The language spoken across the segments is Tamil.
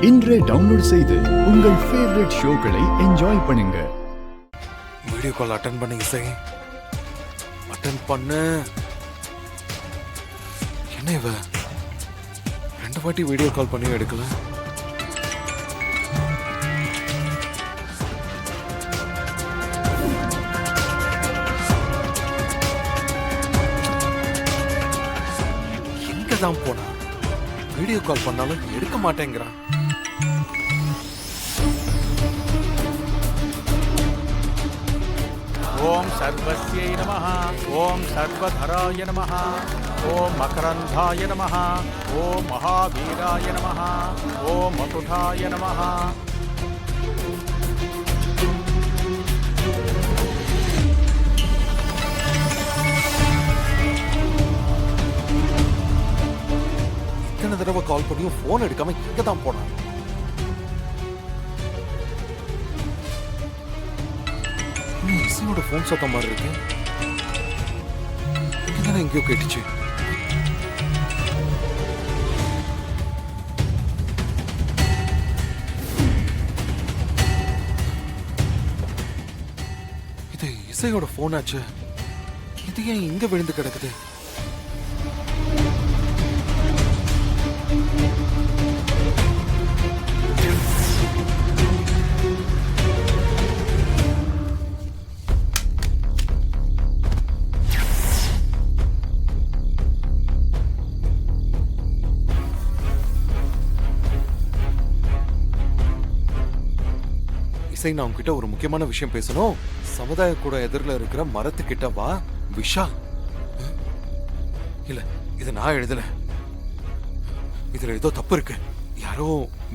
இன்றே டவுன்லோட் செய்து உங்கள் ஃபேவரட் ஷோக்களை என்ஜாய் பண்ணுங்க. வீடியோ கால் அட்டன் பண்ண இசை அட்டன் பண்ணு. என்ன இவ 2 வாட்டி வீடியோ கால் பண்ணி எடுக்கல. எங்க தான் போனா? வீடியோ கால் பண்ணாலும் எடுக்க மாட்டேங்கிறான். ஓம் சர்வஸ்யை நமஹ, ஓம் சர்வதராய நமஹ, ஓம் மகரந்தாய நமஹ, ஓம் மகாவீராய நமஹ, ஓம் மகுடாய நமஹ. இத்தனை தடவை கால் பண்ணியும் போன் எடுக்காம எங்க தான் போனான்? இசையோட போன் சத்தம் மாதிரி இருக்கு. இங்கதானே எங்கேயோ கேட்டுச்சு. இது இசையோட போன் ஆச்சு. இது ஏன் இங்க விழுந்து கிடக்குது? இசை, நான் உன்கிட்ட ஒரு முக்கியமான விஷயம் பேசணும். சமுதாய கூட எதிரில் இருக்கிற மரத்துக்கிட்ட வா. விஷால் இல்ல, இது நான் எழுதல. இதுல ஏதோ தப்பு இருக்கு. யாரோ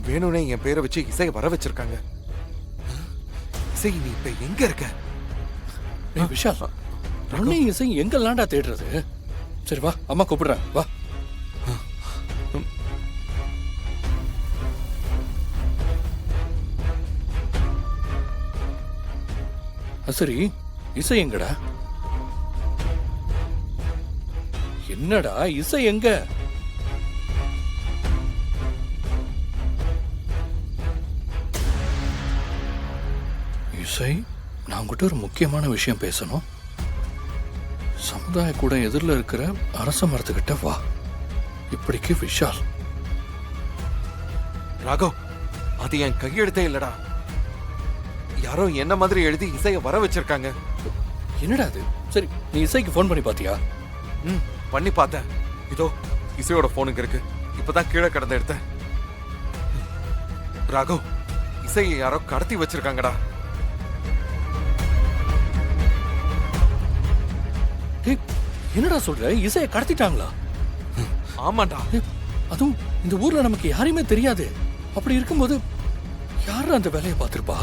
வேணும்னே என் பேரை வச்சு இசையை வர வச்சிருக்காங்க. இசை, நீ இப்ப எங்க இருக்க? விஷால், ரவுனி இசை எங்கெல்லாம்டா தேடுறது? சரி வா, அம்மா கூப்பிடுறேன், வா. சரி, இசை எங்கடா? என்னடா இசை எங்க? இசை, நான் உங்ககிட்ட ஒரு முக்கியமான விஷயம் பேசணும். சமுதாய கூட எதிரில் இருக்கிற அரச மரத்துக்கிட்ட வா. இப்படிக்கு விஷால். ராகவ், அது என் கையெழுத்தே இல்லடா. யாரோ என்ன மாதிரி எழுதி இசையை வர வச்சிருக்காங்க. என்னடா அது? சரி, நீ இசைக்கு ஃபோன் பண்ணி பாத்தியா? பண்ணி பார்த்தேன். இதோ இசையோட போனுக்கு இருக்கு. இப்பதான் கீழே கிடந்த எடுத்தேன். ராகவ், இசையை யாரோ கடத்தி வச்சிருக்காங்கடா. என்னடா சொல்ற? இசையை கடத்திட்டாங்களா? ஆமாண்டா. அதுவும் இந்த ஊர்ல நமக்கு யாரையுமே தெரியாது. அப்படி இருக்கும்போது யாரும் அந்த வேலையை பார்த்திருப்பா?